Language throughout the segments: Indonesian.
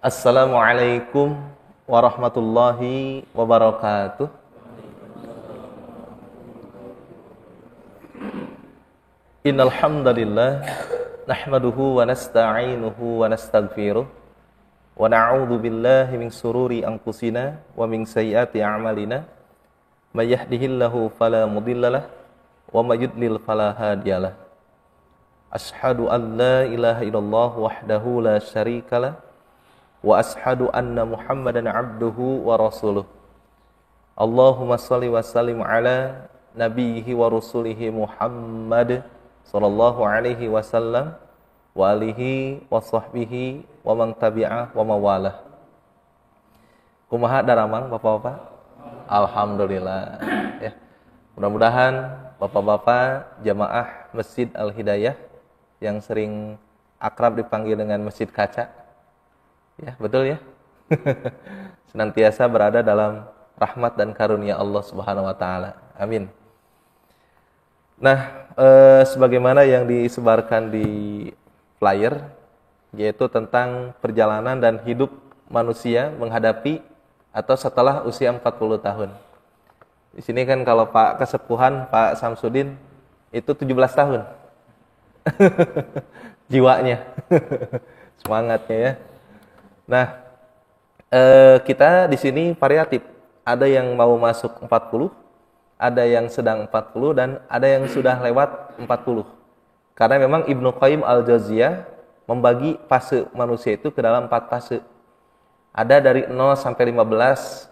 Assalamualaikum warahmatullahi wabarakatuh. Innal hamdalillah nahmaduhu wa nasta'inuhu wa nastaghfiruh wa na'udzu billahi min sururi anfusina wa min sayyiati a'malina may yahdihillahu fala mudhillalah wa may yudlil fala hadiyalah. Asyhadu an la ilaha illallah wahdahu la syarikalah wa ashhadu anna Muhammadan abduhu wa rasuluh. Allahumma shalli wa sallim ala nabiyhi wa rasulihi Muhammad sallallahu alaihi wasallam wa alihi wa sahbihi wa man tabi'ah wa mawalah. Kumaha daramang Bapak-bapak? Alhamdulillah ya. Mudah-mudahan Bapak-bapak jamaah Masjid Al-Hidayah yang sering akrab dipanggil dengan Masjid Kaca, ya, betul ya. Senantiasa berada dalam rahmat dan karunia Allah Subhanahu wa taala. Amin. Nah, sebagaimana yang disebarkan di flyer, yaitu tentang perjalanan dan hidup manusia menghadapi atau setelah usia 40 tahun. Di sini kan kalau Pak Kesepuhan, Pak Samsudin itu 17 tahun. Jiwanya. Semangatnya ya. Nah, kita di sini variatif. Ada yang mau masuk 40, ada yang sedang 40, dan ada yang sudah lewat 40. Karena memang Ibnu Qayyim Al-Jauziyah membagi fase manusia itu ke dalam 4 fase. Ada dari 0 sampai 15,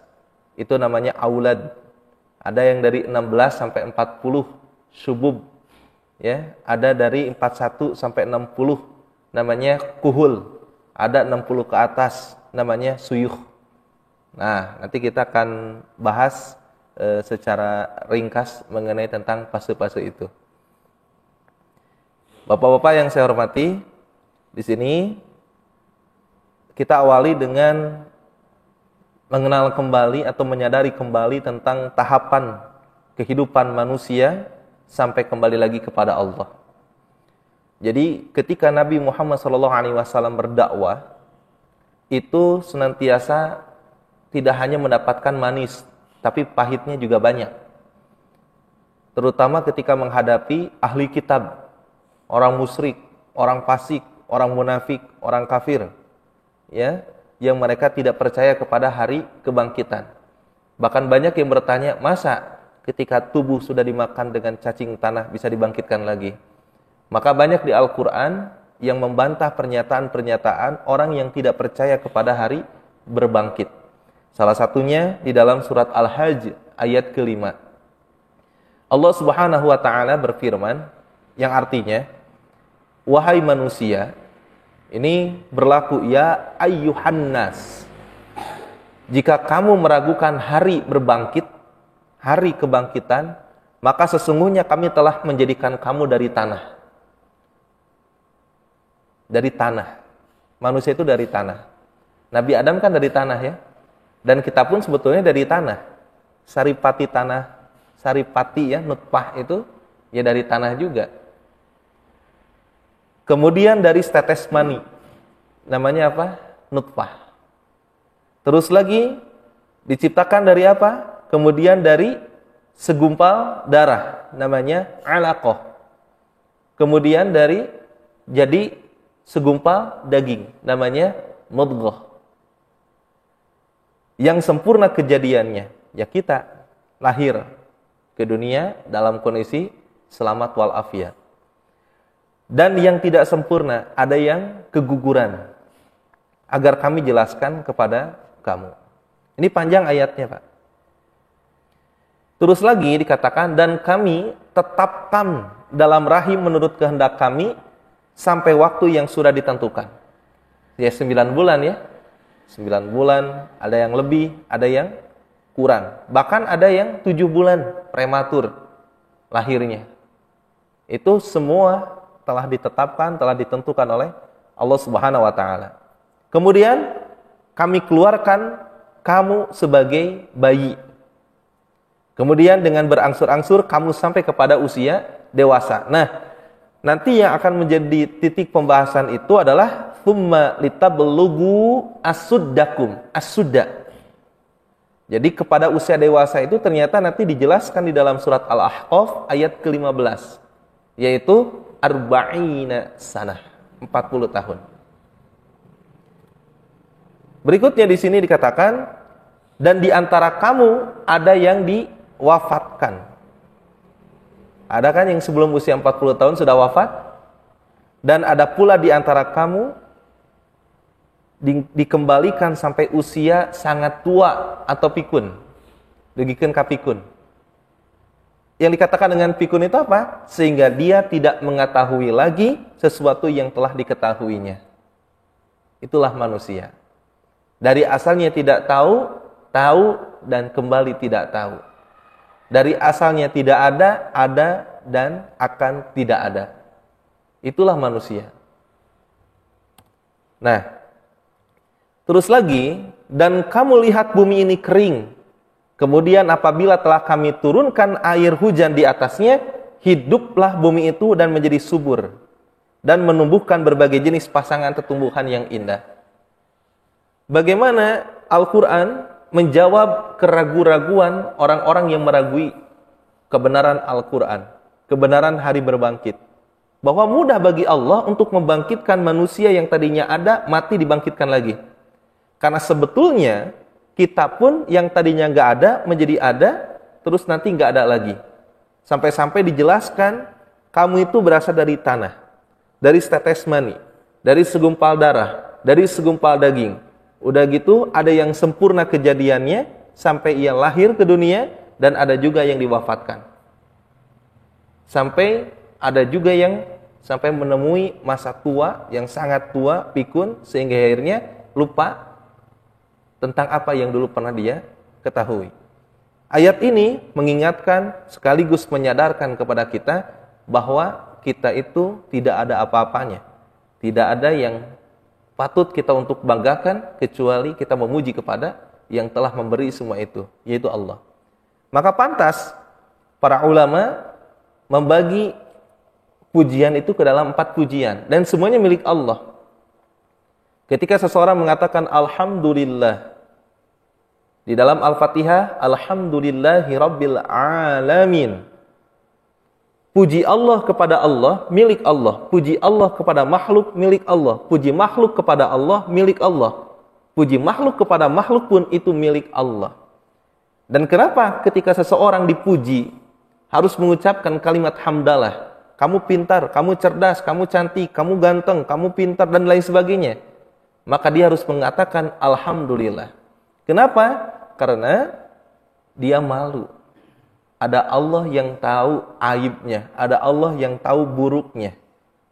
itu namanya aulad. Ada yang dari 16 sampai 40, syubub. Ya, ada dari 41 sampai 60, namanya kuhul. Ada 60 ke atas, namanya suyuh. Nah, nanti kita akan bahas secara ringkas mengenai tentang fase-fase itu. Bapak-bapak yang saya hormati, di sini kita awali dengan mengenal kembali atau menyadari kembali tentang tahapan kehidupan manusia sampai kembali lagi kepada Allah. Jadi ketika Nabi Muhammad SAW berdakwah, itu senantiasa tidak hanya mendapatkan manis, tapi pahitnya juga banyak. Terutama ketika menghadapi ahli kitab, orang musyrik, orang fasik, orang munafik, orang kafir, ya, yang mereka tidak percaya kepada hari kebangkitan. Bahkan banyak yang bertanya, masa ketika tubuh sudah dimakan dengan cacing tanah bisa dibangkitkan lagi? Maka banyak di Al-Quran yang membantah pernyataan-pernyataan orang yang tidak percaya kepada hari berbangkit. Salah satunya di dalam surat Al-Hajj ayat ke-5. Allah Subhanahu wa taala berfirman yang artinya, wahai manusia, ini berlaku ya ayyuhan nas. Jika kamu meragukan hari berbangkit, hari kebangkitan, maka sesungguhnya kami telah menjadikan kamu dari tanah. Dari tanah. Manusia itu dari tanah. Nabi Adam kan dari tanah ya. Dan kita pun sebetulnya dari tanah. Saripati tanah, saripati ya, nutfah itu ya dari tanah juga. Kemudian dari setetes mani. Namanya apa? Nutfah. Terus lagi diciptakan dari apa? Kemudian dari segumpal darah. Namanya alaqah. Kemudian dari jadi segumpal daging, namanya mudghah. Yang sempurna kejadiannya, ya kita lahir ke dunia dalam kondisi selamat walafiat. Dan yang tidak sempurna, ada yang keguguran. Agar kami jelaskan kepada kamu. Ini panjang ayatnya, Pak. Terus lagi dikatakan, dan kami tetapkan dalam rahim menurut kehendak kami sampai waktu yang sudah ditentukan. Ya 9 bulan ya. 9 bulan, ada yang lebih, ada yang kurang. Bahkan ada yang 7 bulan prematur lahirnya. Itu semua telah ditetapkan, telah ditentukan oleh Allah Subhanahu wa taala. Kemudian kami keluarkan kamu sebagai bayi. Kemudian dengan berangsur-angsur kamu sampai kepada usia dewasa. Nah, Nanti yang akan menjadi titik pembahasan itu adalah thumma litablughu asuddakum, as-sudda. Jadi kepada usia dewasa itu ternyata nanti dijelaskan di dalam surat Al-Ahqaf ayat ke-15, yaitu arba'ina sanah, 40 tahun. Berikutnya di sini dikatakan, dan di antara kamu ada yang diwafatkan. Ada kan yang sebelum usia 40 tahun sudah wafat? Dan ada pula di antara kamu dikembalikan sampai usia sangat tua atau pikun. Dugikeun ka pikun. Yang dikatakan dengan pikun itu apa? Sehingga dia tidak mengetahui lagi sesuatu yang telah diketahuinya. Itulah manusia. Dari asalnya tidak tahu, tahu dan kembali tidak tahu. Dari asalnya tidak ada dan akan tidak ada. Itulah manusia. Nah, terus lagi, dan kamu lihat bumi ini kering. Kemudian apabila telah kami turunkan air hujan di atasnya, hiduplah bumi itu dan menjadi subur. Dan menumbuhkan berbagai jenis pasangan tumbuhan yang indah. Bagaimana Al-Quran menjawab keraguan-raguan orang-orang yang meragui kebenaran Al-Quran, kebenaran hari berbangkit. Bahwa mudah bagi Allah untuk membangkitkan manusia yang tadinya ada, mati dibangkitkan lagi. Karena sebetulnya kita pun yang tadinya nggak ada menjadi ada, terus nanti nggak ada lagi. Sampai-sampai dijelaskan, kamu itu berasal dari tanah, dari setetes mani, dari segumpal darah, dari segumpal daging. Udah gitu ada yang sempurna kejadiannya sampai ia lahir ke dunia, dan ada juga yang diwafatkan. Sampai ada juga yang sampai menemui masa tua yang sangat tua, pikun, sehingga akhirnya lupa tentang apa yang dulu pernah dia ketahui. Ayat ini mengingatkan sekaligus menyadarkan kepada kita bahwa kita itu tidak ada apa-apanya. Tidak ada yang patut kita untuk banggakan kecuali kita memuji kepada yang telah memberi semua itu, yaitu Allah. Maka pantas para ulama membagi pujian itu ke dalam 4 pujian, dan semuanya milik Allah. Ketika seseorang mengatakan Alhamdulillah di dalam Al-Fatihah, Alhamdulillahi Rabbil Alamin, puji Allah kepada Allah, milik Allah. Puji Allah kepada makhluk, milik Allah. Puji makhluk kepada Allah, milik Allah. Puji makhluk kepada makhluk pun itu milik Allah. Dan kenapa ketika seseorang dipuji harus mengucapkan kalimat hamdalah? Kamu pintar, kamu cerdas, kamu cantik, kamu ganteng, kamu pintar, dan lain sebagainya. Maka dia harus mengatakan Alhamdulillah. Kenapa? Karena dia malu. Ada Allah yang tahu aibnya, ada Allah yang tahu buruknya.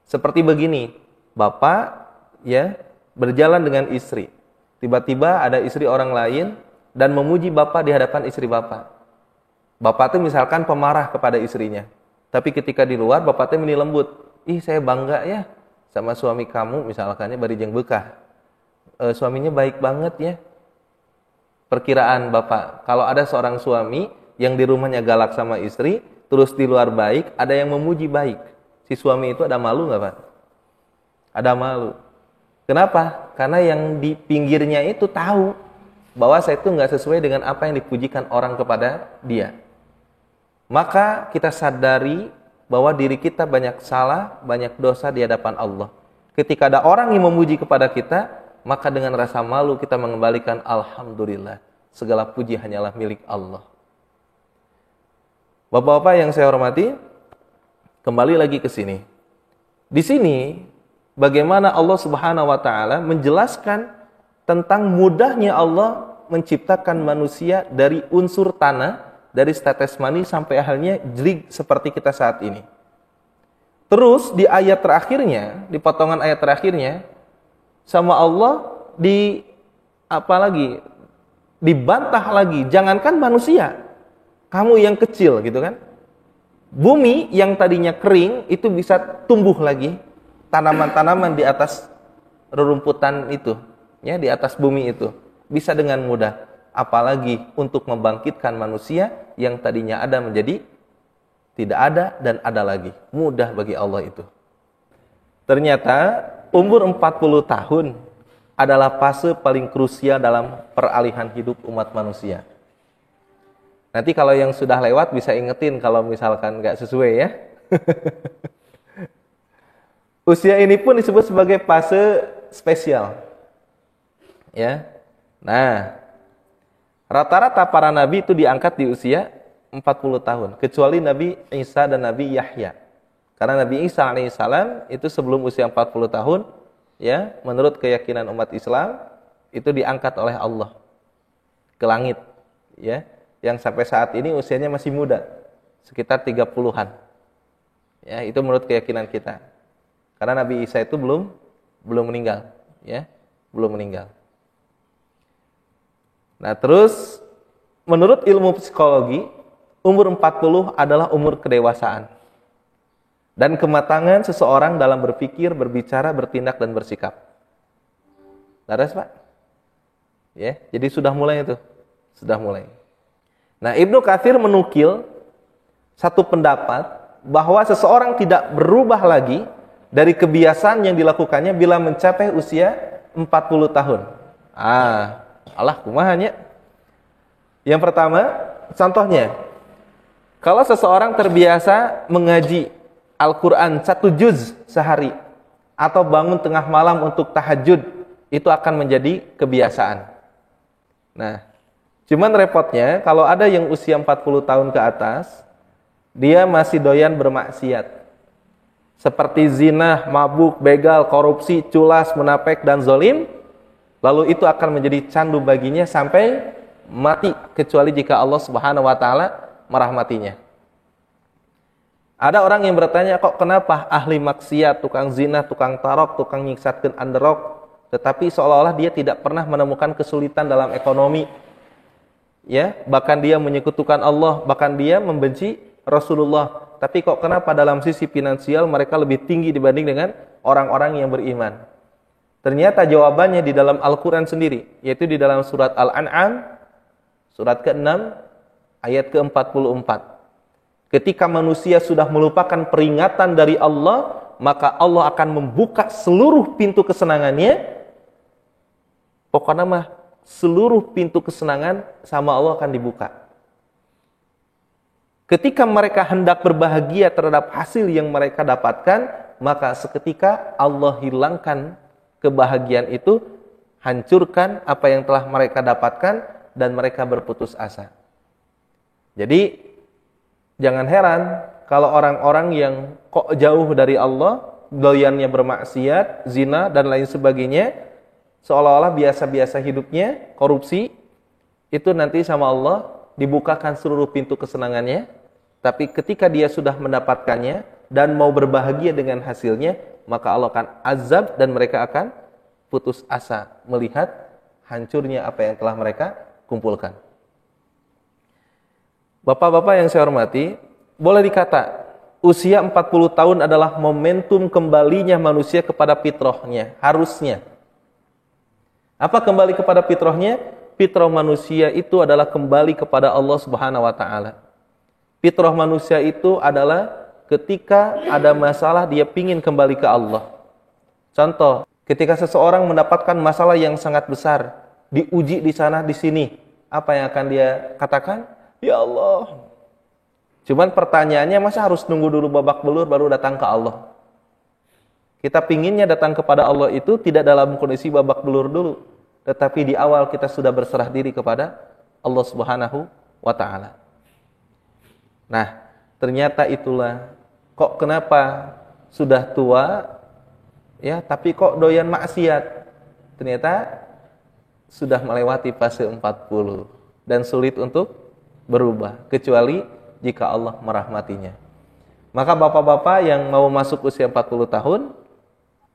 Seperti begini, bapak ya berjalan dengan istri. Tiba-tiba ada istri orang lain dan memuji bapak di hadapan istri bapak. Bapak itu misalkan pemarah kepada istrinya. Tapi ketika di luar bapak itu meni lembut. Ih, saya bangga ya sama suami kamu, misalkannya bari jeung bekah. Suaminya baik banget ya. Perkiraan bapak, kalau ada seorang suami yang di rumahnya galak sama istri, terus di luar baik, ada yang memuji baik. Si suami itu ada malu nggak Pak? Ada malu. Kenapa? Karena yang di pinggirnya itu tahu bahwa saya itu nggak sesuai dengan apa yang dipujikan orang kepada dia. Maka kita sadari bahwa diri kita banyak salah, banyak dosa di hadapan Allah. Ketika ada orang yang memuji kepada kita, maka dengan rasa malu kita mengembalikan Alhamdulillah. Segala puji hanyalah milik Allah. Bapak-bapak yang saya hormati, kembali lagi ke sini. Di sini, bagaimana Allah Subhanahu wa Ta'ala menjelaskan tentang mudahnya Allah menciptakan manusia dari unsur tanah, dari tetes mani sampai akhirnya jadi seperti kita saat ini. Terus di ayat terakhirnya, di potongan ayat terakhirnya, sama Allah dibantah lagi, jangankan manusia, kamu yang kecil gitu kan. Bumi yang tadinya kering itu bisa tumbuh lagi tanaman-tanaman di atas rerumputan itu, ya, di atas bumi itu bisa dengan mudah. Apalagi untuk membangkitkan manusia yang tadinya ada menjadi tidak ada dan ada lagi. Mudah bagi Allah itu. Ternyata umur 40 tahun adalah fase paling krusial dalam peralihan hidup umat manusia. Nanti kalau yang sudah lewat bisa ingetin kalau misalkan nggak sesuai ya. Usia ini pun disebut sebagai fase spesial. Ya. Nah, rata-rata para nabi itu diangkat di usia 40 tahun, kecuali Nabi Isa dan Nabi Yahya. Karena Nabi Isa alaihissalam itu sebelum usia 40 tahun, ya, menurut keyakinan umat Islam, itu diangkat oleh Allah ke langit, ya, yang sampai saat ini usianya masih muda, sekitar 30-an. Ya, itu menurut keyakinan kita. Karena Nabi Isa itu belum meninggal, ya, belum meninggal. Nah, terus menurut ilmu psikologi, umur 40 adalah umur kedewasaan dan kematangan seseorang dalam berpikir, berbicara, bertindak, dan bersikap. Laras, Pak? Ya, jadi sudah mulai itu. Sudah mulai. Nah, Ibnu Katsir menukil satu pendapat bahwa seseorang tidak berubah lagi dari kebiasaan yang dilakukannya bila mencapai usia 40 tahun. Allah kumahanya. Yang pertama, contohnya, kalau seseorang terbiasa mengaji Al-Quran 1 juz sehari atau bangun tengah malam untuk tahajud, itu akan menjadi kebiasaan. Nah, cuman repotnya kalau ada yang usia 40 tahun ke atas, dia masih doyan bermaksiat. Seperti zina, mabuk, begal, korupsi, culas, munafik, dan zolim, lalu itu akan menjadi candu baginya sampai mati, kecuali jika Allah Subhanahu wa taala merahmatinya. Ada orang yang bertanya, kok kenapa ahli maksiat, tukang zina, tukang tarok, tukang nyiksatkeun anderok, tetapi seolah-olah dia tidak pernah menemukan kesulitan dalam ekonomi. Ya, bahkan dia menyekutukan Allah, bahkan dia membenci Rasulullah. Tapi kok kenapa dalam sisi finansial mereka lebih tinggi dibanding dengan orang-orang yang beriman? Ternyata jawabannya di dalam Al-Quran sendiri, yaitu di dalam surat Al-An'am, surat ke-6, ayat ke-44. Ketika manusia sudah melupakan peringatan dari Allah, maka Allah akan membuka seluruh pintu kesenangannya. Pokoknya mah seluruh pintu kesenangan sama Allah akan dibuka. Ketika mereka hendak berbahagia terhadap hasil yang mereka dapatkan, maka seketika Allah hilangkan kebahagiaan itu, hancurkan apa yang telah mereka dapatkan, dan mereka berputus asa. Jadi jangan heran kalau orang-orang yang kok jauh dari Allah, doyannya bermaksiat, zina, dan lain sebagainya, seolah-olah biasa-biasa hidupnya, korupsi, itu nanti sama Allah dibukakan seluruh pintu kesenangannya, tapi ketika dia sudah mendapatkannya dan mau berbahagia dengan hasilnya, maka Allah akan azab dan mereka akan putus asa melihat hancurnya apa yang telah mereka kumpulkan. Bapak-bapak yang saya hormati, boleh dikata usia 40 tahun adalah momentum kembalinya manusia kepada fitrahnya, harusnya. Apa kembali kepada fitrahnya? Fitrah manusia itu adalah kembali kepada Allah Subhanahu wa taala. Fitrah manusia itu adalah ketika ada masalah dia pingin kembali ke Allah. Contoh, ketika seseorang mendapatkan masalah yang sangat besar, diuji di sana di sini, apa yang akan dia katakan? Ya Allah. Cuman pertanyaannya, masa harus nunggu dulu babak belur baru datang ke Allah? Kita pinginnya datang kepada Allah itu tidak dalam kondisi babak belur dulu, tetapi di awal kita sudah berserah diri kepada Allah Subhanahu wa taala. Nah, ternyata itulah kok kenapa sudah tua ya, tapi kok doyan maksiat. Ternyata sudah melewati fase 40 dan sulit untuk berubah, kecuali jika Allah merahmatinya. Maka bapak-bapak yang mau masuk usia 40 tahun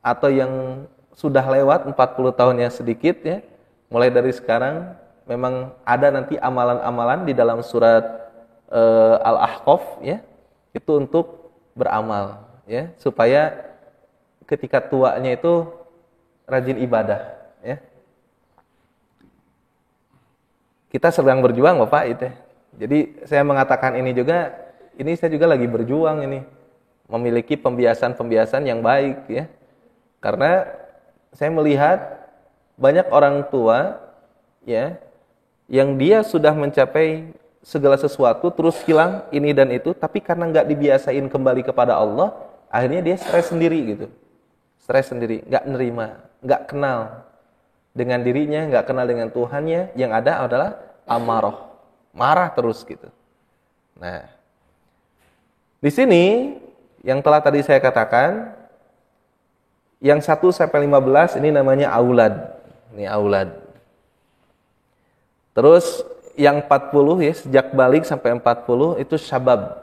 atau yang sudah lewat 40 tahunnya sedikit ya, mulai dari sekarang memang ada nanti amalan-amalan di dalam surat Al-Ahqaf ya, itu untuk beramal ya, supaya ketika tuanya itu rajin ibadah ya. Kita sedang berjuang Bapak itu. Jadi saya mengatakan ini juga, ini saya juga lagi berjuang ini, memiliki pembiasan-pembiasan yang baik ya. Karena saya melihat banyak orang tua ya yang dia sudah mencapai segala sesuatu terus hilang ini dan itu, tapi karena nggak dibiasain kembali kepada Allah, akhirnya dia stres sendiri gitu. Stres sendiri, nggak nerima, nggak kenal dengan dirinya, nggak kenal dengan Tuhannya. Yang ada adalah amarah, marah terus gitu. Nah, di sini yang telah tadi saya katakan, yang 1 sampai 15 ini namanya aulad. Ini aulad. Terus yang 40 ya, sejak balik sampai 40 itu syabab.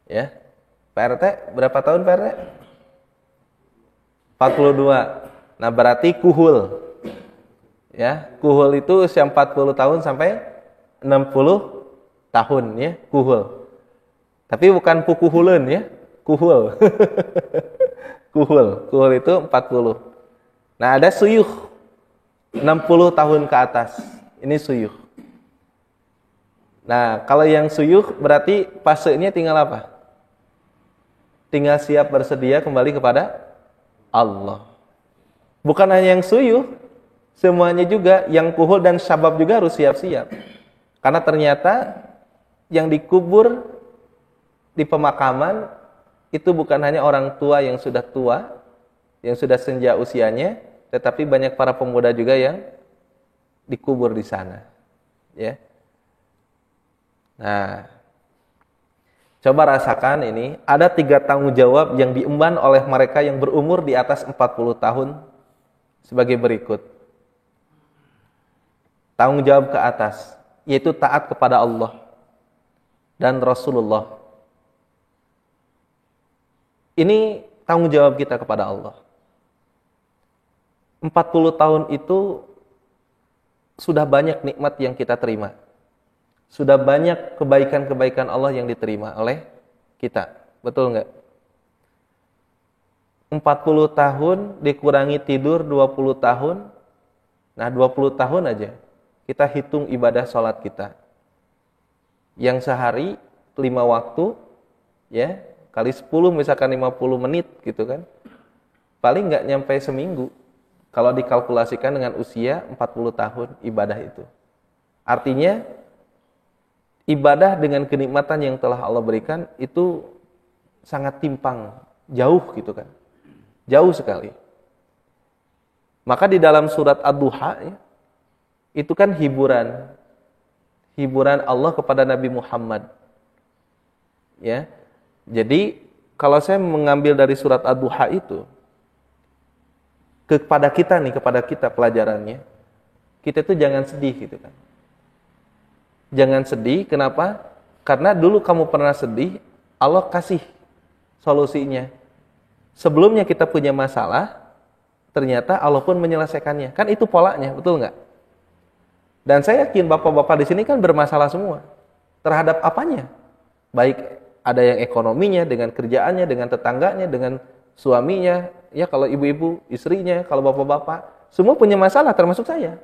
Ya. Pak RT berapa tahun Pak RT? 42. Nah, berarti kuhul. Ya, kuhul itu usia 40 tahun sampai 60 tahun ya, kuhul. Tapi bukan pukuhuleun ya, kuhul. Kuhul itu 40. Nah, ada suyuh 60 tahun ke atas. Ini suyuh. Nah, kalau yang suyuh berarti fasenya tinggal apa? Tinggal siap bersedia kembali kepada Allah. Bukan hanya yang suyuh, semuanya juga, yang kuhul dan syabab juga harus siap-siap. Karena ternyata yang dikubur di pemakaman itu bukan hanya orang tua yang sudah tua, yang sudah senja usianya, tetapi banyak para pemuda juga yang dikubur di sana. Ya. Nah, coba rasakan ini, ada 3 tanggung jawab yang diemban oleh mereka yang berumur di atas 40 tahun sebagai berikut. Tanggung jawab ke atas, yaitu taat kepada Allah dan Rasulullah. Ini tanggung jawab kita kepada Allah. 40 tahun itu sudah banyak nikmat yang kita terima. Sudah banyak kebaikan-kebaikan Allah yang diterima oleh kita. Betul enggak? 40 tahun dikurangi tidur 20 tahun. Nah, 20 tahun aja kita hitung ibadah sholat kita. Yang sehari 5 waktu ya, kali 10 misalkan 50 menit gitu kan. Paling enggak nyampe seminggu kalau dikalkulasikan dengan usia 40 tahun ibadah itu. Artinya ibadah dengan kenikmatan yang telah Allah berikan itu sangat timpang, jauh gitu kan. Jauh sekali. Maka di dalam surat Ad-Duha ya, itu kan hiburan Allah kepada Nabi Muhammad. Ya. Jadi kalau saya mengambil dari surat Ad-Duha itu kepada kita pelajarannya, kita itu jangan sedih gitu kan. Jangan sedih, kenapa? Karena dulu kamu pernah sedih, Allah kasih solusinya. Sebelumnya kita punya masalah, ternyata Allah pun menyelesaikannya. Kan itu polanya, betul nggak? Dan saya yakin bapak-bapak di sini kan bermasalah semua. Terhadap apanya? Baik ada yang ekonominya, dengan kerjaannya, dengan tetangganya, dengan suaminya, ya kalau ibu-ibu, istrinya, kalau bapak-bapak, semua punya masalah termasuk saya.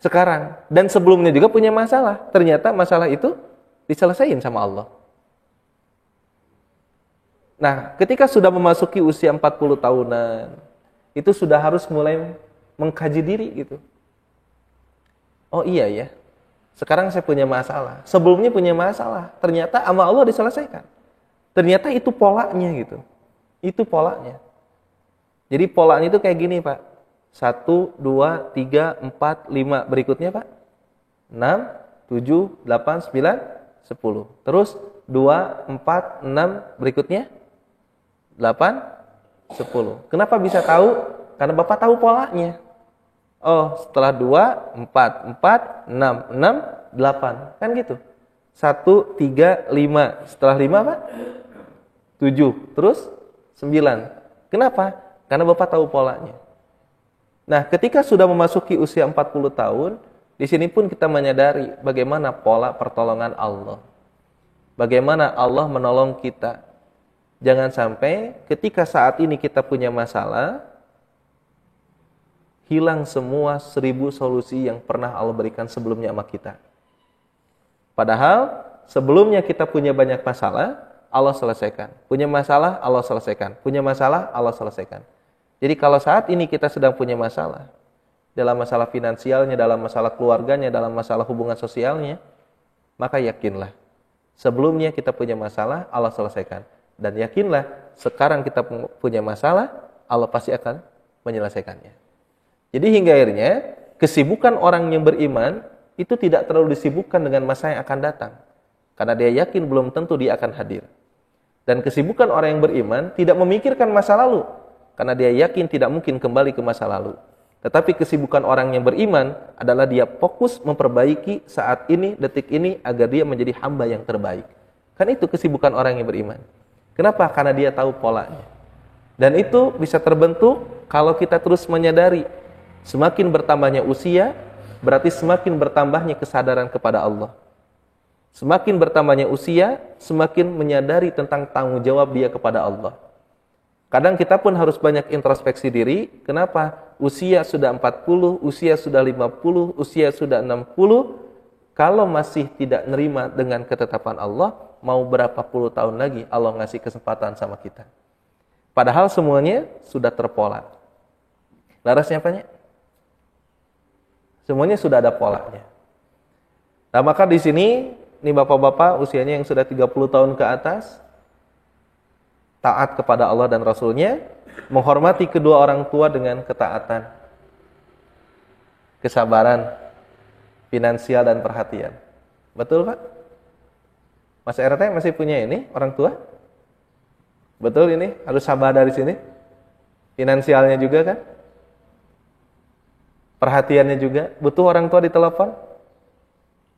Sekarang, dan sebelumnya juga punya masalah. Ternyata masalah itu diselesaikan sama Allah. Nah, ketika sudah memasuki usia 40 tahunan, itu sudah harus mulai mengkaji diri gitu. Oh iya ya, sekarang saya punya masalah. Sebelumnya punya masalah, ternyata sama Allah diselesaikan. Ternyata itu polanya gitu. Itu polanya. Jadi polanya itu kayak gini Pak. 1, 2, 3, 4, 5. Berikutnya Pak. 6, 7, 8, 9, 10. Terus 2, 4, 6. Berikutnya 8, 10. Kenapa bisa tahu? Karena Bapak tahu polanya. Oh, setelah 2, 4, 4, 6, 6, 8. Kan gitu. 1, 3, 5. Setelah 5 Pak? 7. Terus 9. Kenapa? Karena Bapak tahu polanya. Nah, ketika sudah memasuki usia 40 tahun, di sini pun kita menyadari bagaimana pola pertolongan Allah. Bagaimana Allah menolong kita. Jangan sampai ketika saat ini kita punya masalah, hilang semua 1000 solusi yang pernah Allah berikan sebelumnya sama kita. Padahal sebelumnya kita punya banyak masalah, Allah selesaikan. Punya masalah, Allah selesaikan. Punya masalah, Allah selesaikan. Jadi kalau saat ini kita sedang punya masalah, dalam masalah finansialnya, dalam masalah keluarganya, dalam masalah hubungan sosialnya, maka yakinlah, sebelumnya kita punya masalah, Allah selesaikan. Dan yakinlah, sekarang kita punya masalah, Allah pasti akan menyelesaikannya. Jadi hingga akhirnya, kesibukan orang yang beriman, itu tidak terlalu disibukkan dengan masa yang akan datang. Karena dia yakin belum tentu dia akan hadir. Dan kesibukan orang yang beriman, tidak memikirkan masa lalu. Karena dia yakin tidak mungkin kembali ke masa lalu. Tetapi kesibukan orang yang beriman, adalah dia fokus memperbaiki saat ini, detik ini, agar dia menjadi hamba yang terbaik. Kan itu kesibukan orang yang beriman. Kenapa? Karena dia tahu polanya. Dan itu bisa terbentuk kalau kita terus menyadari, semakin bertambahnya usia, berarti semakin bertambahnya kesadaran kepada Allah. Semakin bertambahnya usia, semakin menyadari tentang tanggung jawab dia kepada Allah. Kadang kita pun harus banyak introspeksi diri. Kenapa? Usia sudah 40, usia sudah 50, usia sudah 60. Kalau masih tidak nerima dengan ketetapan Allah, mau berapa puluh tahun lagi Allah ngasih kesempatan sama kita. Padahal semuanya sudah terpola. Larasnya apanya? Semuanya sudah ada polanya. Nah, maka di sini, nih bapak-bapak usianya yang sudah 30 tahun ke atas, taat kepada Allah dan Rasul-Nya, menghormati kedua orang tua dengan ketaatan, kesabaran, finansial dan perhatian. Betul, Pak? Mas RT masih punya ini, orang tua? Betul ini? Harus sabar dari sini? Finansialnya juga kan? Perhatiannya juga, butuh orang tua ditelepon.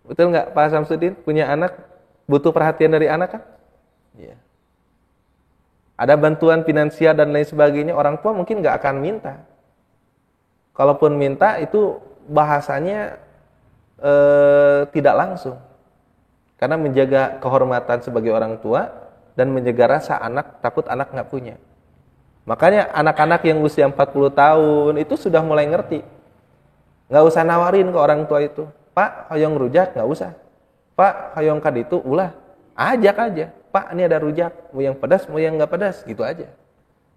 Betul nggak Pak Samsudin? Punya anak, butuh perhatian dari anak kan? Iya. Ada bantuan finansial dan lain sebagainya, orang tua mungkin nggak akan minta. Kalaupun minta itu bahasanya tidak langsung. Karena menjaga kehormatan sebagai orang tua dan menjaga rasa anak, takut anak nggak punya. Makanya anak-anak yang usia 40 tahun itu sudah mulai ngerti. Nggak usah nawarin ke orang tua itu. Pak, hoyong rujak, nggak usah. Pak, hoyong kaditu, ulah. Ajak aja. Pak, ini ada rujak. Mau yang pedas, mau yang nggak pedas. Gitu aja.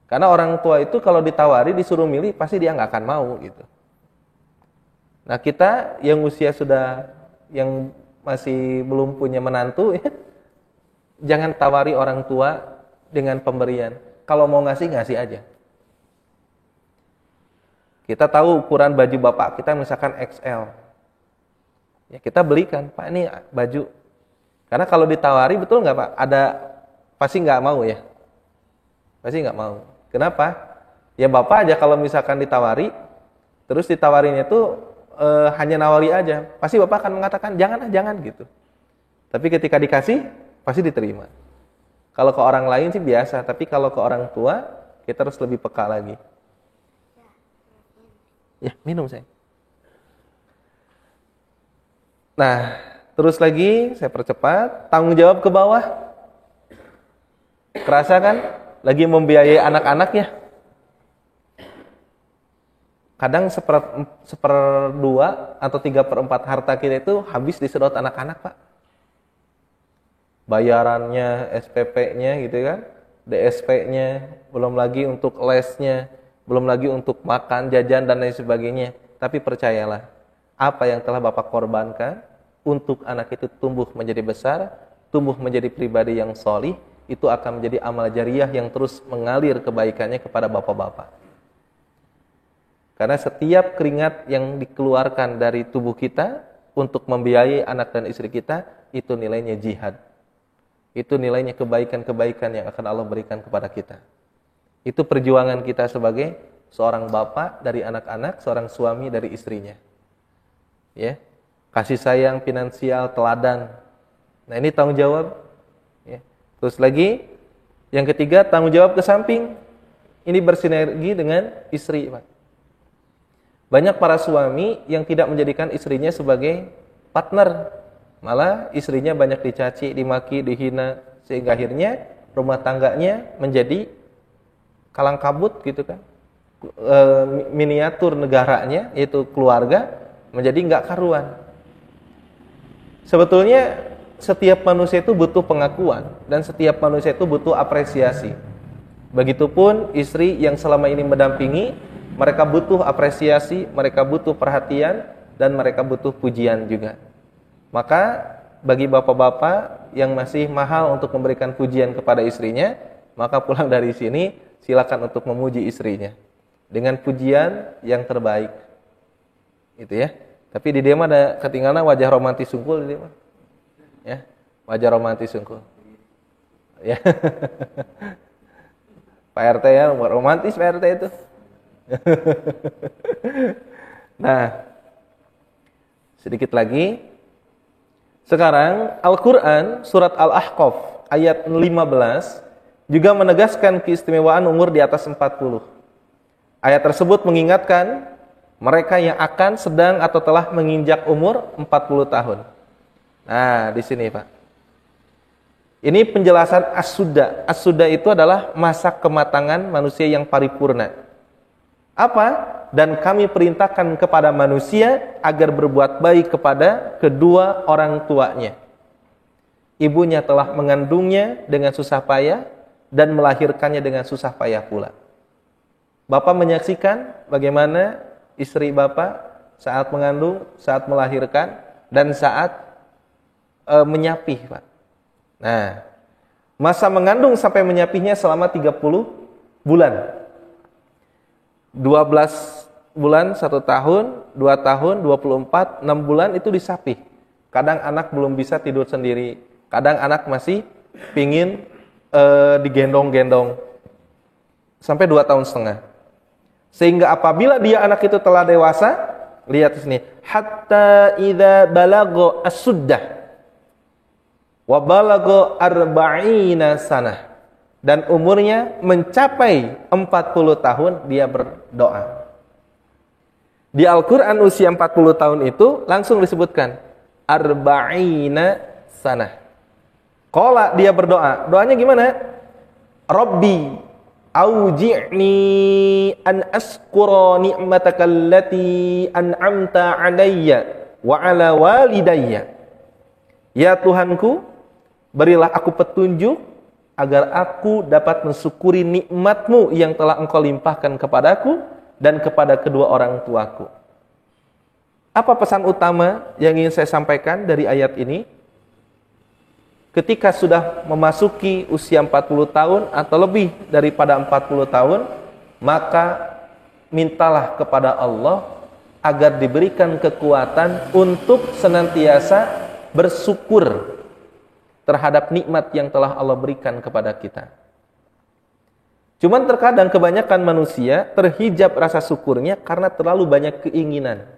Karena orang tua itu kalau ditawari, disuruh milih, pasti dia nggak akan mau. Gitu. Nah, kita yang usia sudah, yang masih belum punya menantu, ya, jangan tawari orang tua dengan pemberian. Kalau mau ngasih, ngasih aja. Kita tahu ukuran baju bapak kita misalkan XL. Ya kita belikan, Pak ini baju. Karena kalau ditawari betul nggak Pak? Pasti nggak mau ya. Pasti nggak mau. Kenapa? Ya bapak aja kalau misalkan ditawari, terus ditawarinya itu hanya nawari aja. Pasti bapak akan mengatakan jangan gitu. Tapi ketika dikasih, pasti diterima. Kalau ke orang lain sih biasa, tapi kalau ke orang tua kita harus lebih peka lagi. Ya, minum saya. Nah, terus lagi saya percepat, tanggung jawab ke bawah. Kerasa kan? Lagi membiayai anak-anaknya. Kadang seperdua atau 3/4 harta kita itu habis disedot anak-anak, Pak. Bayarannya, SPP-nya gitu kan, DSP-nya, belum lagi untuk lesnya, belum lagi untuk makan, jajan, dan lain sebagainya. Tapi percayalah, apa yang telah Bapak korbankan untuk anak itu tumbuh menjadi besar, tumbuh menjadi pribadi yang solih, itu akan menjadi amal jariah yang terus mengalir kebaikannya kepada Bapak-Bapak. Karena setiap keringat yang dikeluarkan dari tubuh kita untuk membiayai anak dan istri kita, itu nilainya jihad. Itu nilainya kebaikan-kebaikan yang akan Allah berikan kepada kita. Itu perjuangan kita sebagai seorang bapak dari anak-anak, seorang suami dari istrinya. Ya. Kasih sayang finansial, teladan. Nah, ini tanggung jawab. Ya. Terus lagi, yang ketiga, tanggung jawab ke samping. Ini bersinergi dengan istri, Pak. Banyak para suami yang tidak menjadikan istrinya sebagai partner. Malah istrinya banyak dicaci, dimaki, dihina. Sehingga akhirnya rumah tangganya menjadi kalang kabut gitu kan. Miniatur negaranya, yaitu keluarga, menjadi nggak karuan. Sebetulnya setiap manusia itu butuh pengakuan dan setiap manusia itu butuh apresiasi. Begitupun istri yang selama ini mendampingi, mereka butuh apresiasi, mereka butuh perhatian, dan mereka butuh pujian juga. Maka bagi bapak-bapak yang masih mahal untuk memberikan pujian kepada istrinya, maka pulang dari sini silakan untuk memuji istrinya dengan pujian yang terbaik. Itu ya. Tapi di dia mah ada ketinggalan wajah romantis sungkul di dia mah. Ya, wajah romantis sungkul. Ya. Pak RT ya, romantis Pak RT itu. Nah, sedikit lagi. Sekarang Al-Quran surat Al-Ahqaf ayat 15 juga menegaskan keistimewaan umur di atas 40. Ayat tersebut mengingatkan mereka yang akan, sedang, atau telah menginjak umur 40 tahun. Nah, di sini Pak. Ini penjelasan as-sudda. As-sudda itu adalah masa kematangan manusia yang paripurna. Apa? Dan kami perintahkan kepada manusia agar berbuat baik kepada kedua orang tuanya. Ibunya telah mengandungnya dengan susah payah dan melahirkannya dengan susah payah pula. Bapak menyaksikan bagaimana istri Bapak saat mengandung, saat melahirkan, dan saat menyapih, Pak. Nah, masa mengandung sampai menyapihnya selama 30 bulan. 12 bulan, 1 tahun, 2 tahun, 24, 6 bulan itu disapih. Kadang anak belum bisa tidur sendiri. Kadang anak masih pingin digendong-gendong. Sampai 2 tahun setengah. Sehingga apabila dia anak itu telah dewasa, lihat di sini, hatta idza balagha as-suddah wa balagha arba'ina sanah, dan umurnya mencapai 40 tahun dia berdoa. Di Al-Qur'an usia 40 tahun itu langsung disebutkan arba'ina sanah. Qala, dia berdoa. Doanya gimana? Rabbi auji'ni an askura ni'mataka allati an'amta 'alayya wa 'ala walidayya. Ya Tuhanku, berilah aku petunjuk agar aku dapat mensyukuri nikmat-Mu yang telah Engkau limpahkan kepadaku dan kepada kedua orang tuaku. Apa pesan utama yang ingin saya sampaikan dari ayat ini? Ketika sudah memasuki usia 40 tahun atau lebih daripada 40 tahun, maka mintalah kepada Allah agar diberikan kekuatan untuk senantiasa bersyukur terhadap nikmat yang telah Allah berikan kepada kita. Cuman terkadang kebanyakan manusia terhijab rasa syukurnya karena terlalu banyak keinginan.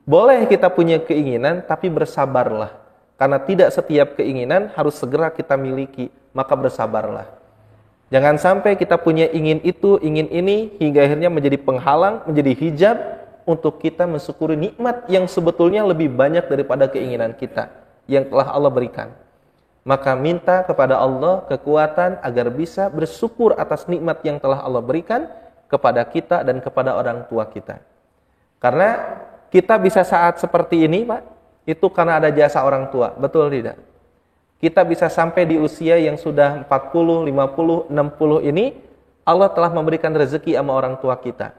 Boleh kita punya keinginan, tapi bersabarlah. Karena tidak setiap keinginan harus segera kita miliki, maka bersabarlah. Jangan sampai kita punya ingin itu, ingin ini, hingga akhirnya menjadi penghalang, menjadi hijab untuk kita mensyukuri nikmat yang sebetulnya lebih banyak daripada keinginan kita yang telah Allah berikan. Maka minta kepada Allah kekuatan agar bisa bersyukur atas nikmat yang telah Allah berikan kepada kita dan kepada orang tua kita. Karena kita bisa saat seperti ini, Pak, itu karena ada jasa orang tua, betul tidak? Kita bisa sampai di usia yang sudah 40, 50, 60 ini, Allah telah memberikan rezeki sama orang tua kita.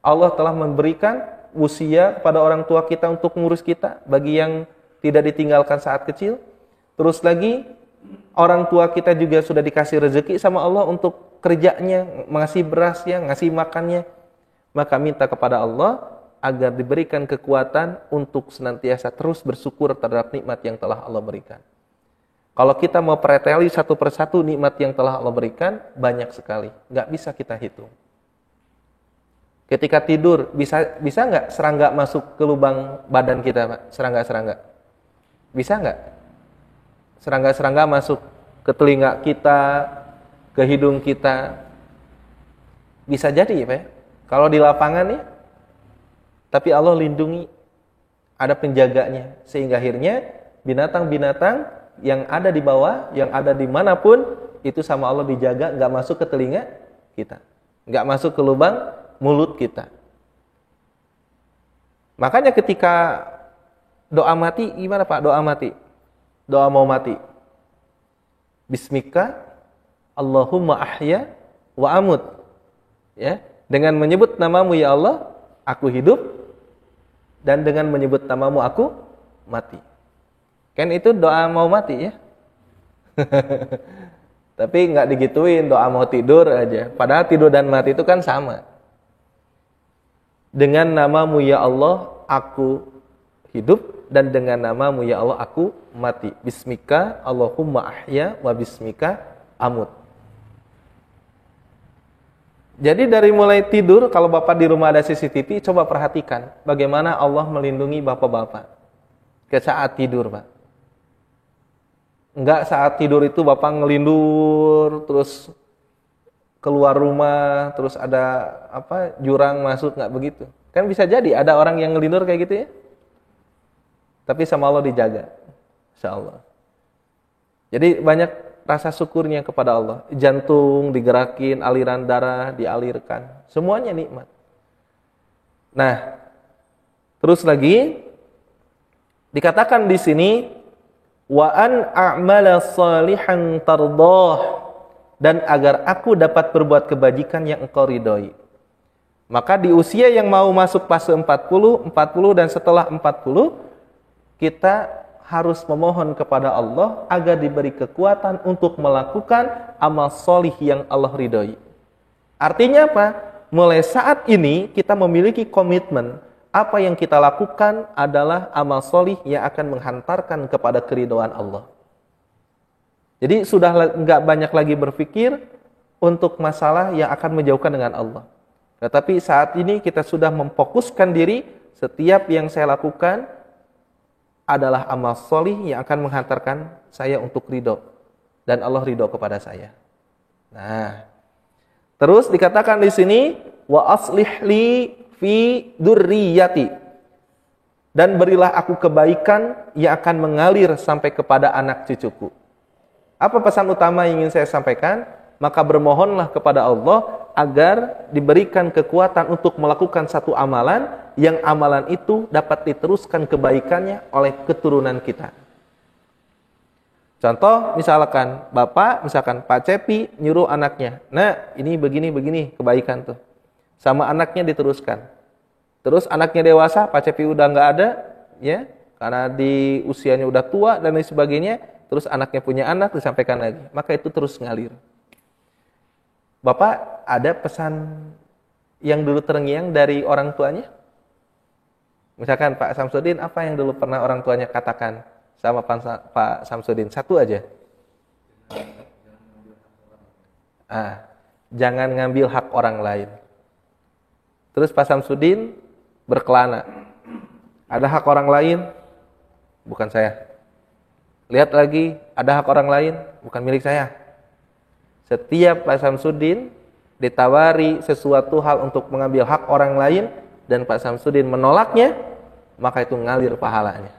Allah telah memberikan usia pada orang tua kita untuk mengurus kita, bagi yang tidak ditinggalkan saat kecil. Terus lagi, orang tua kita juga sudah dikasih rezeki sama Allah untuk kerjanya, ngasih berasnya, ngasih makannya. Maka minta kepada Allah agar diberikan kekuatan untuk senantiasa terus bersyukur terhadap nikmat yang telah Allah berikan. Kalau kita mau preteli satu persatu nikmat yang telah Allah berikan, banyak sekali. Nggak bisa kita hitung. Ketika tidur, bisa nggak serangga masuk ke lubang badan kita, Pak? Serangga-serangga. Bisa nggak? Serangga-serangga masuk ke telinga kita, ke hidung kita. Bisa jadi, Pak. Kalau di lapangan nih, tapi Allah lindungi, ada penjaganya, sehingga akhirnya binatang-binatang yang ada di bawah, yang ada dimanapun, itu sama Allah dijaga, nggak masuk ke telinga kita, nggak masuk ke lubang mulut kita. Makanya ketika doa mati, gimana Pak? Doa mati, doa mau mati. Bismika Allahumma ahya wa amut. Ya, dengan menyebut namamu ya Allah, aku hidup, dan dengan menyebut namamu aku mati. Kan itu doa mau mati ya. Tapi nggak digituin doa mau tidur aja. Padahal tidur dan mati itu kan sama. Dengan namamu ya Allah aku hidup, dan dengan namamu ya Allah aku mati. Bismika Allahumma ahya wa bismika amut. Jadi dari mulai tidur, kalau Bapak di rumah ada CCTV, coba perhatikan bagaimana Allah melindungi Bapak-bapak ke saat tidur, Pak. Enggak saat tidur itu Bapak ngelindur, terus keluar rumah, terus ada jurang masuk, enggak begitu. Kan bisa jadi ada orang yang ngelindur kayak gitu ya. Tapi sama Allah dijaga, insyaallah. Jadi banyak rasa syukurnya kepada Allah. Jantung digerakin, aliran darah dialirkan. Semuanya nikmat. Nah, terus lagi dikatakan di sini wa an a'mala salihan tardah, dan agar aku dapat berbuat kebajikan yang engkau ridhoi. Maka di usia yang mau masuk fase 40 dan setelah 40 kita harus memohon kepada Allah agar diberi kekuatan untuk melakukan amal solih yang Allah ridhoi. Artinya apa? Mulai saat ini kita memiliki komitmen, apa yang kita lakukan adalah amal solih yang akan menghantarkan kepada keridhaan Allah. Jadi sudah nggak banyak lagi berpikir untuk masalah yang akan menjauhkan dengan Allah. Tetapi saat ini kita sudah memfokuskan diri, setiap yang saya lakukan adalah amal solih yang akan menghantarkan saya untuk ridho, dan Allah ridho kepada saya. Nah, terus dikatakan di sini wa aslih li fi dzurriyyati, dan berilah aku kebaikan yang akan mengalir sampai kepada anak cucuku. Apa pesan utama yang ingin saya sampaikan? Maka bermohonlah kepada Allah agar diberikan kekuatan untuk melakukan satu amalan, yang amalan itu dapat diteruskan kebaikannya oleh keturunan kita. Contoh, misalkan Pak Cepi nyuruh anaknya, nah ini begini kebaikan tuh, sama anaknya diteruskan. Terus anaknya dewasa, Pak Cepi udah nggak ada, ya, karena di usianya udah tua dan lain sebagainya. Terus anaknya punya anak, disampaikan lagi, maka itu terus ngalir. Bapak ada pesan yang dulu terngiang dari orang tuanya? Misalkan Pak Samsudin, apa yang dulu pernah orang tuanya katakan sama Pak Samsudin? Satu aja. Jangan ngambil hak orang lain. Terus Pak Samsudin berkelana. Ada hak orang lain, bukan saya. Lihat lagi, ada hak orang lain, bukan milik saya. Setiap Pak Samsudin ditawari sesuatu hal untuk mengambil hak orang lain dan Pak Samsudin menolaknya, maka itu ngalir pahalanya.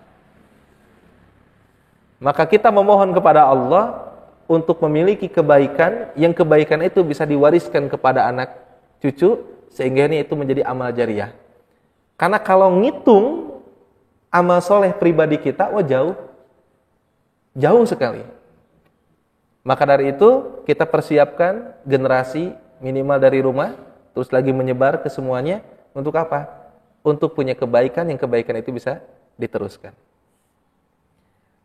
Maka kita memohon kepada Allah untuk memiliki kebaikan, yang kebaikan itu bisa diwariskan kepada anak cucu, sehingga ini itu menjadi amal jariah. Karena kalau ngitung amal soleh pribadi kita, jauh sekali. Maka dari itu kita persiapkan generasi minimal dari rumah, terus lagi menyebar ke semuanya. Untuk apa? Untuk punya kebaikan, yang kebaikan itu bisa diteruskan.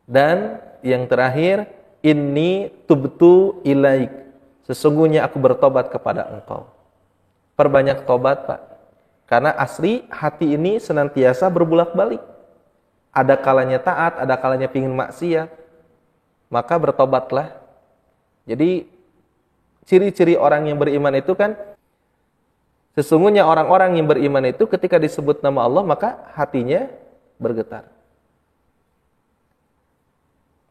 Dan yang terakhir, inni tubtu ilaik, sesungguhnya aku bertobat kepada engkau. Perbanyak tobat, Pak. Karena asli hati ini senantiasa berbulak-balik. Ada kalanya taat, ada kalanya pingin maksiat. Maka bertobatlah. Jadi ciri-ciri orang yang beriman itu kan, sesungguhnya orang-orang yang beriman itu ketika disebut nama Allah maka hatinya bergetar.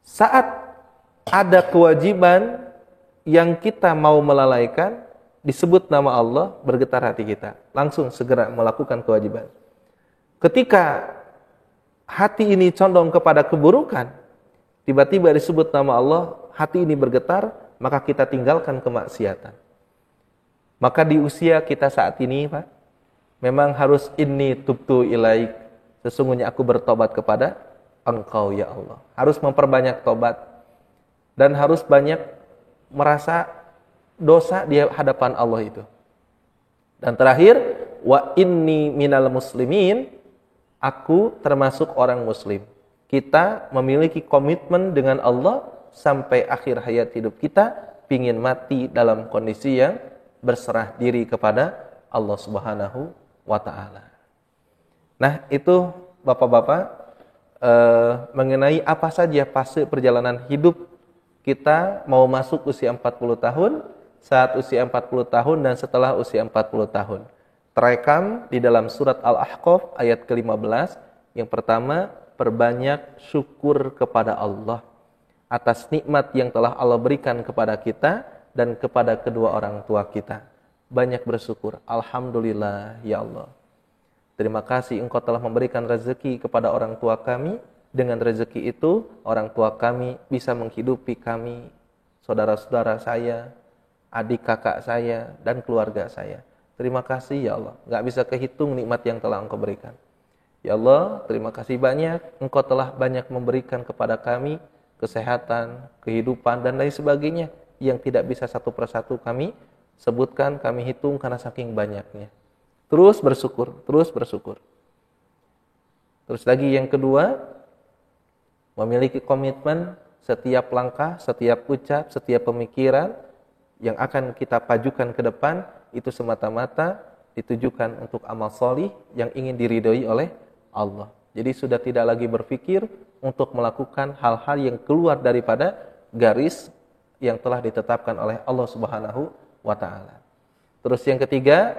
Saat ada kewajiban yang kita mau melalaikan, disebut nama Allah, bergetar hati kita. Langsung segera melakukan kewajiban. Ketika hati ini condong kepada keburukan, tiba-tiba disebut nama Allah, hati ini bergetar, maka kita tinggalkan kemaksiatan. Maka di usia kita saat ini, Pak, memang harus inni tubtu ilaik, sesungguhnya aku bertobat kepada Engkau ya Allah. Harus memperbanyak tobat dan harus banyak merasa dosa di hadapan Allah itu. Dan terakhir, wa inni minal muslimin, aku termasuk orang muslim. Kita memiliki komitmen dengan Allah sampai akhir hayat hidup kita, pingin mati dalam kondisi yang berserah diri kepada Allah Subhanahu wa ta'ala. Nah, itu Bapak-bapak mengenai apa saja fase perjalanan hidup kita mau masuk usia 40 tahun, saat usia 40 tahun dan setelah usia 40 tahun. Terekam di dalam surat Al-Ahqaf ayat ke-15. Yang pertama, perbanyak syukur kepada Allah atas nikmat yang telah Allah berikan kepada kita dan kepada kedua orang tua kita. Banyak bersyukur. Alhamdulillah ya Allah. Terima kasih Engkau telah memberikan rezeki kepada orang tua kami. Dengan rezeki itu, orang tua kami bisa menghidupi kami, saudara-saudara saya, adik kakak saya, dan keluarga saya. Terima kasih ya Allah. Gak bisa kehitung nikmat yang telah Engkau berikan. Ya Allah, terima kasih banyak. Engkau telah banyak memberikan kepada kami kesehatan, kehidupan, dan lain sebagainya yang tidak bisa satu persatu kami sebutkan, kami hitung karena saking banyaknya. Terus bersyukur, terus bersyukur. Terus lagi yang kedua, memiliki komitmen setiap langkah, setiap ucap, setiap pemikiran yang akan kita pajukan ke depan itu semata-mata ditujukan untuk amal solih yang ingin diridhoi oleh Allah. Jadi sudah tidak lagi berpikir untuk melakukan hal-hal yang keluar daripada garis yang telah ditetapkan oleh Allah Subhanahu wa ta'ala. Terus yang ketiga,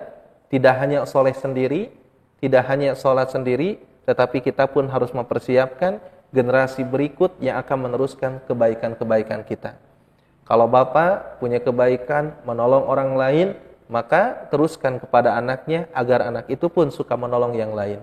tidak hanya soleh sendiri, tidak hanya sholat sendiri, tetapi kita pun harus mempersiapkan generasi berikut yang akan meneruskan kebaikan-kebaikan kita. Kalau bapak punya kebaikan menolong orang lain, maka teruskan kepada anaknya agar anak itu pun suka menolong yang lain.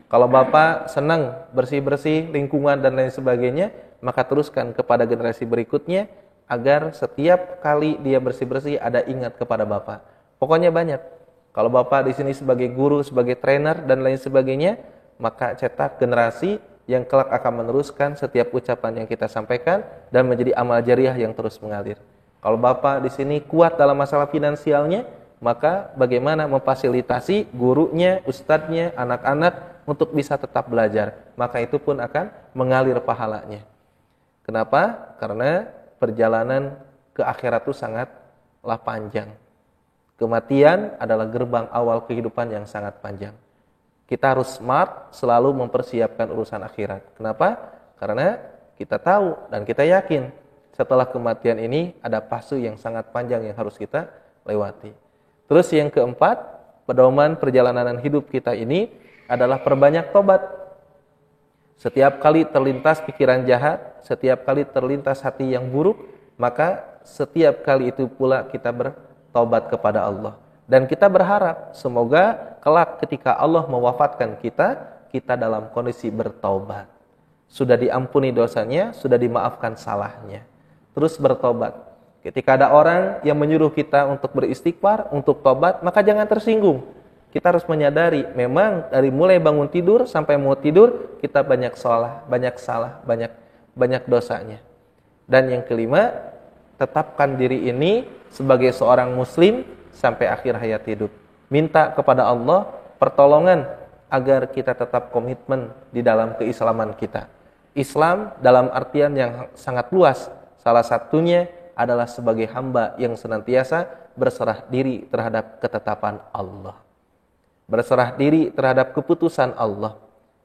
Kalau bapak senang bersih-bersih lingkungan dan lain sebagainya, maka teruskan kepada generasi berikutnya agar setiap kali dia bersih-bersih ada ingat kepada bapak. Pokoknya banyak. Kalau bapak di sini sebagai guru, sebagai trainer dan lain sebagainya, maka cetak generasi yang kelak akan meneruskan setiap ucapan yang kita sampaikan dan menjadi amal jariah yang terus mengalir. Kalau bapak di sini kuat dalam masalah finansialnya, maka bagaimana memfasilitasi gurunya, ustadznya, anak-anak untuk bisa tetap belajar, maka itu pun akan mengalir pahalanya. Kenapa? Karena perjalanan ke akhirat itu sangatlah panjang. Kematian adalah gerbang awal kehidupan yang sangat panjang. Kita harus smart, selalu mempersiapkan urusan akhirat. Kenapa? Karena kita tahu dan kita yakin setelah kematian ini ada fase yang sangat panjang yang harus kita lewati. Terus yang keempat, pedoman perjalanan hidup kita ini adalah perbanyak tobat. Setiap kali terlintas pikiran jahat, setiap kali terlintas hati yang buruk, maka setiap kali itu pula kita bertobat kepada Allah. Dan kita berharap semoga kelak ketika Allah mewafatkan kita, kita dalam kondisi bertobat. Sudah diampuni dosanya, sudah dimaafkan salahnya. Terus bertobat. Ketika ada orang yang menyuruh kita untuk beristighfar, untuk tobat, maka jangan tersinggung. Kita harus menyadari, memang dari mulai bangun tidur sampai mau tidur, kita banyak salah, banyak dosanya. Dan yang kelima, tetapkan diri ini sebagai seorang muslim sampai akhir hayat hidup. Minta kepada Allah pertolongan agar kita tetap komitmen di dalam keislaman kita. Islam dalam artian yang sangat luas. Salah satunya adalah sebagai hamba yang senantiasa berserah diri terhadap ketetapan Allah. Berserah diri terhadap keputusan Allah.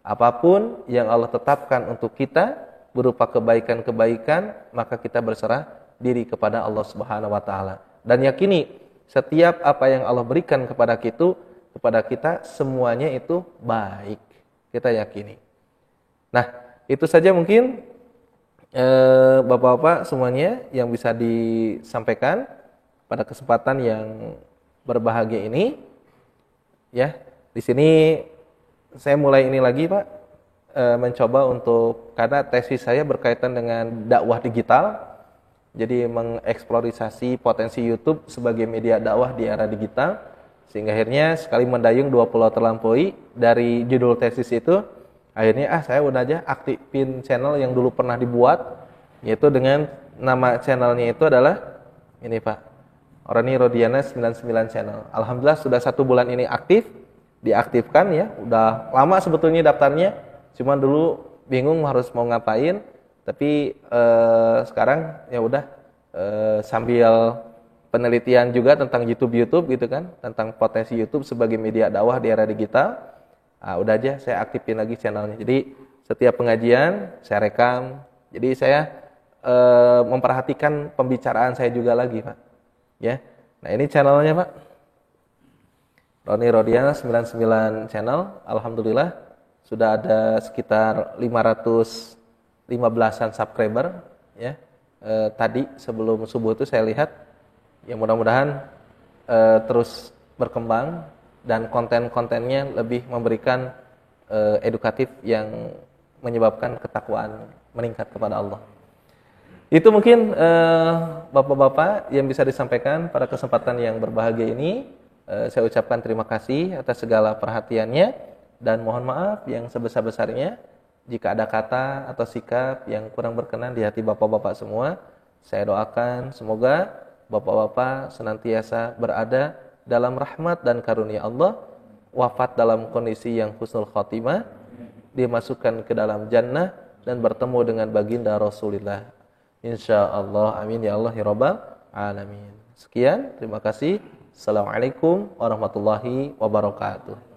Apapun yang Allah tetapkan untuk kita berupa kebaikan-kebaikan, maka kita berserah diri kepada Allah Subhanahu wa taala. Dan yakini setiap apa yang Allah berikan kepada kita semuanya itu baik. Kita yakini. Nah, itu saja mungkin Bapak-bapak semuanya yang bisa disampaikan pada kesempatan yang berbahagia ini. Ya, di sini saya mulai ini lagi, Pak, mencoba untuk, karena tesis saya berkaitan dengan dakwah digital. Jadi mengeksplorasi potensi YouTube sebagai media dakwah di era digital, sehingga akhirnya sekali mendayung 2 pulau terlampaui. Dari judul tesis itu Akhirnya saya udah aja aktifin channel yang dulu pernah dibuat, yaitu dengan nama channelnya itu adalah ini Pak, Roni Rodiana 99 channel. Alhamdulillah sudah 1 bulan ini aktif, diaktifkan ya. Udah lama sebetulnya daftarnya, cuma dulu bingung harus mau ngapain. Tapi sekarang ya udah sambil penelitian juga tentang YouTube gitu kan, tentang potensi YouTube sebagai media dakwah di era digital. Udah aja saya aktifin lagi channelnya. Jadi setiap pengajian saya rekam. Jadi saya memperhatikan pembicaraan saya juga lagi, Pak. Ya. Nah, ini channelnya, Pak. Roni Rodiana 99 channel. Alhamdulillah sudah ada sekitar 515-an subscriber ya. Tadi sebelum subuh itu saya lihat, ya mudah-mudahan terus berkembang dan konten-kontennya lebih memberikan edukatif yang menyebabkan ketakwaan meningkat kepada Allah. Itu mungkin Bapak-bapak yang bisa disampaikan pada kesempatan yang berbahagia ini. Saya ucapkan terima kasih atas segala perhatiannya dan mohon maaf yang sebesar-besarnya jika ada kata atau sikap yang kurang berkenan di hati Bapak-bapak semua. Saya doakan semoga Bapak-bapak senantiasa berada dalam rahmat dan karunia Allah, wafat dalam kondisi yang husnul khotimah, dimasukkan ke dalam jannah dan bertemu dengan baginda Rasulullah. Insyaallah, amin ya Allah ya rabbal alamin. Sekian, terima kasih. Assalamualaikum warahmatullahi wabarakatuh.